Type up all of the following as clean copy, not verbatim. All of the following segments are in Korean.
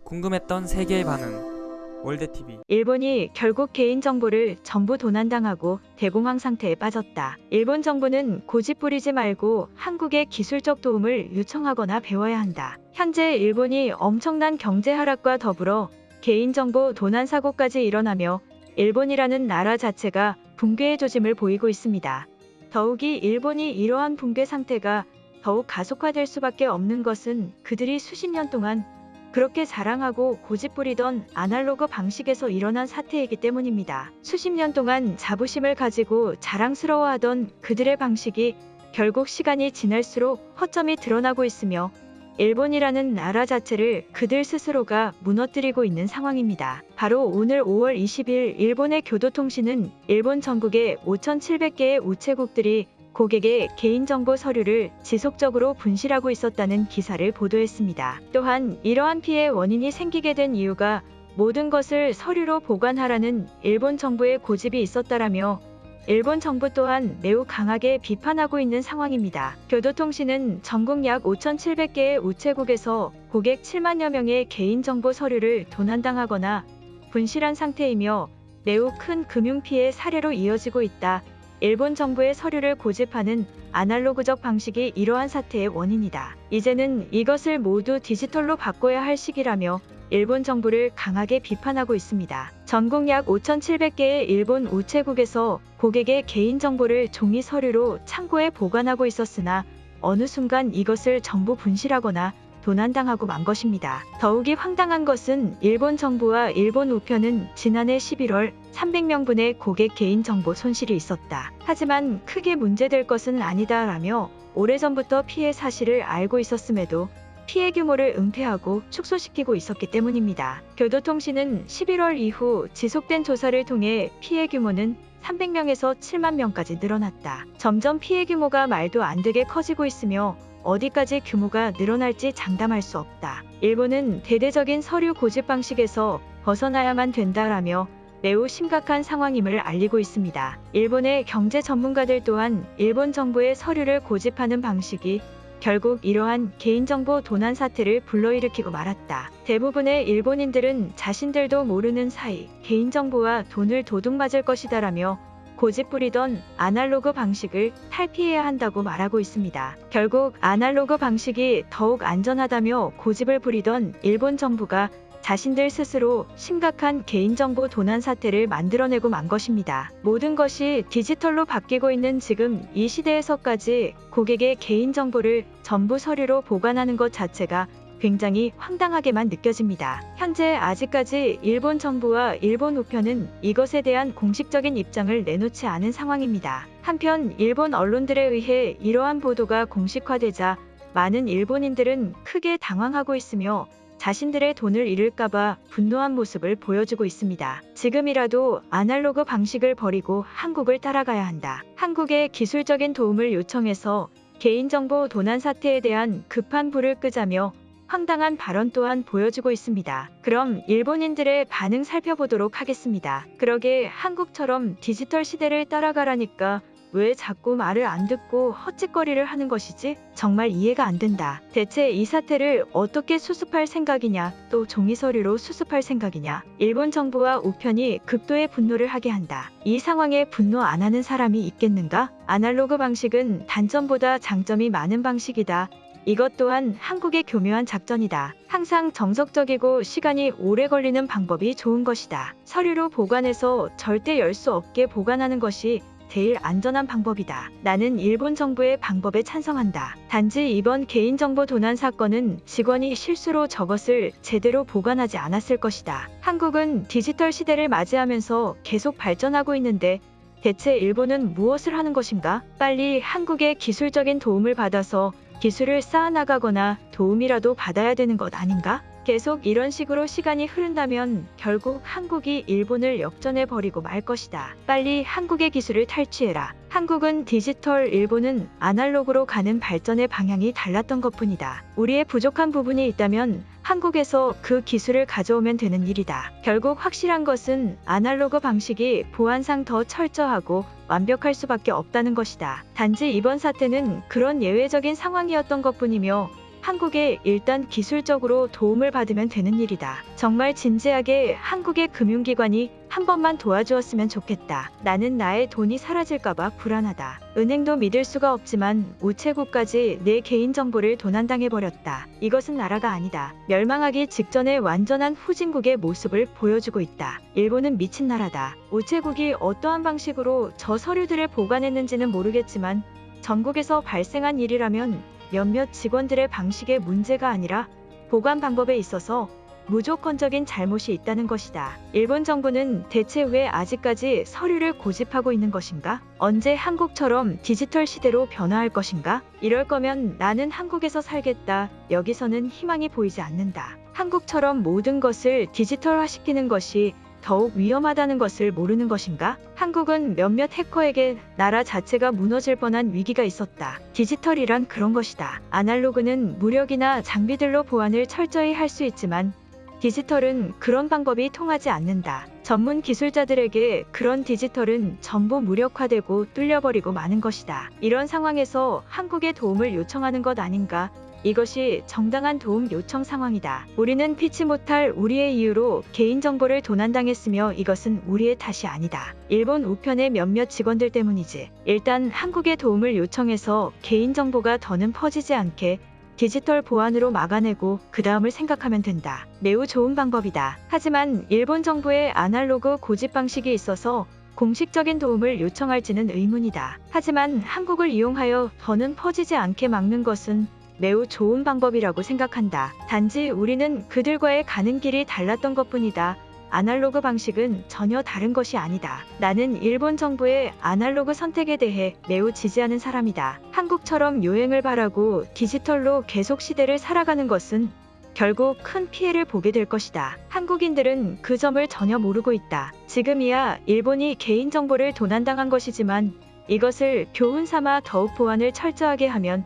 궁금했던 세계의 반응. 월드TV. 일본이 결국 개인정보를 전부 도난당하고 대공황 상태에 빠졌다. 일본 정부는 고집 부리지 말고 한국에 기술적 도움을 요청하거나 배워야 한다. 현재 일본이 엄청난 경제 하락과 더불어 개인정보 도난 사고까지 일어나며 일본이라는 나라 자체가 붕괴의 조짐을 보이고 있습니다. 더욱이 일본이 이러한 붕괴 상태가 더욱 가속화될 수밖에 없는 것은 그들이 수십 년 동안 그렇게 자랑하고 고집부리던 아날로그 방식에서 일어난 사태이기 때문입니다. 수십 년 동안 자부심을 가지고 자랑스러워하던 그들의 방식이 결국 시간이 지날수록 허점이 드러나고 있으며 일본이라는 나라 자체를 그들 스스로가 무너뜨리고 있는 상황입니다. 바로 오늘 5월 20일 일본의 교도통신은 일본 전국의 5,700개의 우체국들이 고객의 개인정보 서류를 지속적으로 분실하고 있었다는 기사를 보도했습니다. 또한 이러한 피해 원인이 생기게 된 이유가 모든 것을 서류로 보관하라는 일본 정부의 고집이 있었다라며 일본 정부 또한 매우 강하게 비판하고 있는 상황입니다. 교도통신은 전국 약 5,700개의 우체국에서 고객 7만여 명의 개인정보 서류를 도난당하거나 분실한 상태이며 매우 큰 금융피해 사례로 이어지고 있다. 일본 정부의 서류를 고집하는 아날로그적 방식이 이러한 사태의 원인이다. 이제는 이것을 모두 디지털로 바꿔야 할 시기라며 일본 정부를 강하게 비판하고 있습니다. 전국 약 5,700개의 일본 우체국에서 고객의 개인정보를 종이 서류로 창고에 보관하고 있었으나 어느 순간 이것을 전부 분실하거나 도난당하고 만 것입니다. 더욱이 황당한 것은 일본 정부와 일본 우편은 지난해 11월 300명분의 고객 개인정보 손실이 있었다. 하지만 크게 문제될 것은 아니다라며 오래전부터 피해 사실을 알고 있었음에도 피해 규모를 은폐하고 축소시키고 있었기 때문입니다. 교도통신은 11월 이후 지속된 조사를 통해 피해 규모는 300명에서 7만 명까지 늘어났다. 점점 피해 규모가 말도 안 되게 커지고 있으며 어디까지 규모가 늘어날지 장담할 수 없다. 일본은 대대적인 서류 고집 방식에서 벗어나야만 된다라며 매우 심각한 상황임을 알리고 있습니다. 일본의 경제 전문가들 또한 일본 정부의 서류를 고집하는 방식이 결국 이러한 개인정보 도난 사태를 불러일으키고 말았다. 대부분의 일본인들은 자신들도 모르는 사이 개인정보와 돈을 도둑맞을 것이다라며 고집 부리던 아날로그 방식을 탈피해야 한다고 말하고 있습니다. 결국 아날로그 방식이 더욱 안전하다며 고집을 부리던 일본 정부가 자신들 스스로 심각한 개인정보 도난 사태를 만들어내고 만 것입니다. 모든 것이 디지털로 바뀌고 있는 지금 이 시대에서까지 고객의 개인정보를 전부 서류로 보관하는 것 자체가 굉장히 황당하게만 느껴집니다. 현재 아직까지 일본 정부와 일본 우편은 이것에 대한 공식적인 입장을 내놓지 않은 상황입니다. 한편 일본 언론들에 의해 이러한 보도가 공식화되자 많은 일본인들은 크게 당황하고 있으며 자신들의 돈을 잃을까봐 분노한 모습을 보여주고 있습니다. 지금이라도 아날로그 방식을 버리고 한국을 따라가야 한다. 한국에 기술적인 도움을 요청해서 개인정보 도난 사태에 대한 급한 불을 끄자며 황당한 발언 또한 보여주고 있습니다. 그럼 일본인들의 반응 살펴보도록 하겠습니다. 그러게 한국처럼 디지털 시대를 따라가라니까 왜 자꾸 말을 안 듣고 헛짓거리를 하는 것이지? 정말 이해가 안 된다. 대체 이 사태를 어떻게 수습할 생각이냐? 또 종이서류로 수습할 생각이냐? 일본 정부와 우편이 극도의 분노를 하게 한다. 이 상황에 분노 안 하는 사람이 있겠는가? 아날로그 방식은 단점보다 장점이 많은 방식이다. 이것 또한 한국의 교묘한 작전이다. 항상 정석적이고 시간이 오래 걸리는 방법이 좋은 것이다. 서류로 보관해서 절대 열 수 없게 보관하는 것이 제일 안전한 방법이다. 나는 일본 정부의 방법에 찬성한다. 단지 이번 개인정보 도난 사건은 직원이 실수로 저것을 제대로 보관하지 않았을 것이다. 한국은 디지털 시대를 맞이하면서 계속 발전하고 있는데 대체 일본은 무엇을 하는 것인가? 빨리 한국의 기술적인 도움을 받아서 기술을 쌓아나가거나 도움이라도 받아야 되는 것 아닌가? 계속 이런 식으로 시간이 흐른다면 결국 한국이 일본을 역전해버리고 말 것이다. 빨리 한국의 기술을 탈취해라. 한국은 디지털, 일본은 아날로그로 가는 발전의 방향이 달랐던 것뿐이다. 우리의 부족한 부분이 있다면 한국에서 그 기술을 가져오면 되는 일이다. 결국 확실한 것은 아날로그 방식이 보안상 더 철저하고 완벽할 수밖에 없다는 것이다. 단지 이번 사태는 그런 예외적인 상황이었던 것뿐이며 한국에 일단 기술적으로 도움을 받으면 되는 일이다. 정말 진지하게 한국의 금융기관이 한 번만 도와주었으면 좋겠다. 나는 나의 돈이 사라질까봐 불안하다. 은행도 믿을 수가 없지만 우체국까지 내 개인정보를 도난당해버렸다. 이것은 나라가 아니다. 멸망하기 직전의 완전한 후진국의 모습을 보여주고 있다. 일본은 미친 나라다. 우체국이 어떠한 방식으로 저 서류들을 보관했는지는 모르겠지만 전국에서 발생한 일이라면 몇몇 직원들의 방식의 문제가 아니라 보관 방법에 있어서 무조건적인 잘못이 있다는 것이다. 일본 정부는 대체 왜 아직까지 서류를 고집하고 있는 것인가? 언제 한국처럼 디지털 시대로 변화할 것인가? 이럴 거면 나는 한국에서 살겠다. 여기서는 희망이 보이지 않는다. 한국처럼 모든 것을 디지털화시키는 것이 더욱 위험하다는 것을 모르는 것인가? 한국은 몇몇 해커에게 나라 자체가 무너질 뻔한 위기가 있었다. 디지털이란 그런 것이다. 아날로그는 무력이나 장비들로 보안을 철저히 할 수 있지만 디지털은 그런 방법이 통하지 않는다. 전문 기술자들에게 그런 디지털은 전부 무력화되고 뚫려버리고 마는 것이다. 이런 상황에서 한국의 도움을 요청하는 것 아닌가? 이것이 정당한 도움 요청 상황이다. 우리는 피치 못할 우리의 이유로 개인정보를 도난당했으며 이것은 우리의 탓이 아니다. 일본 우편의 몇몇 직원들 때문이지. 일단 한국의 도움을 요청해서 개인정보가 더는 퍼지지 않게 디지털 보안으로 막아내고 그 다음을 생각하면 된다. 매우 좋은 방법이다. 하지만 일본 정부의 아날로그 고집 방식이 있어서 공식적인 도움을 요청할지는 의문이다. 하지만 한국을 이용하여 더는 퍼지지 않게 막는 것은 매우 좋은 방법이라고 생각한다. 단지 우리는 그들과의 가는 길이 달랐던 것뿐이다. 아날로그 방식은 전혀 다른 것이 아니다. 나는 일본 정부의 아날로그 선택에 대해 매우 지지하는 사람이다. 한국처럼 요행을 바라고 디지털로 계속 시대를 살아가는 것은 결국 큰 피해를 보게 될 것이다. 한국인들은 그 점을 전혀 모르고 있다. 지금이야 일본이 개인정보를 도난당한 것이지만 이것을 교훈 삼아 더욱 보안을 철저하게 하면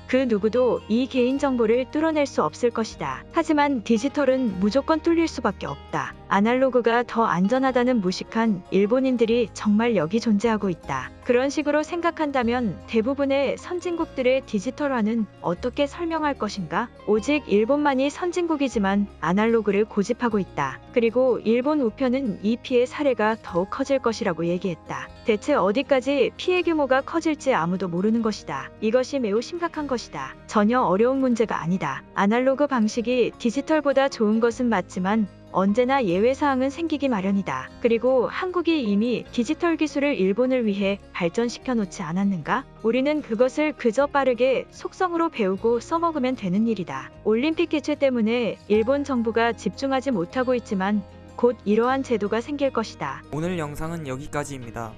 그 누구도 이 개인정보를 뚫어낼 수 없을 것이다. 하지만 디지털은 무조건 뚫릴 수밖에 없다. 아날로그가 더 안전하다는 무식한 일본인들이 정말 여기 존재하고 있다. 그런 식으로 생각한다면 대부분의 선진국들의 디지털화는 어떻게 설명할 것인가? 오직 일본만이 선진국이지만 아날로그를 고집하고 있다. 그리고 일본 우편은 이 피해 사례가 더욱 커질 것이라고 얘기했다. 대체 어디까지 피해 규모가 커질지 아무도 모르는 것이다. 이것이 매우 심각한 것이다. 전혀 어려운 문제가 아니다. 아날로그 방식이 디지털보다 좋은 것은 맞지만 언제나 예외사항은 생기기 마련이다. 그리고 한국이 이미 디지털 기술을 일본을 위해 발전시켜 놓지 않았는가? 우리는 그것을 그저 빠르게 속성으로 배우고 써먹으면 되는 일이다. 올림픽 개최 때문에 일본 정부가 집중하지 못하고 있지만 곧 이러한 제도가 생길 것이다. 오늘 영상은 여기까지입니다.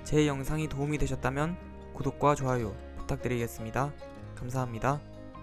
제 영상이 도움이 되셨다면 구독과 좋아요 부탁드리겠습니다. 감사합니다.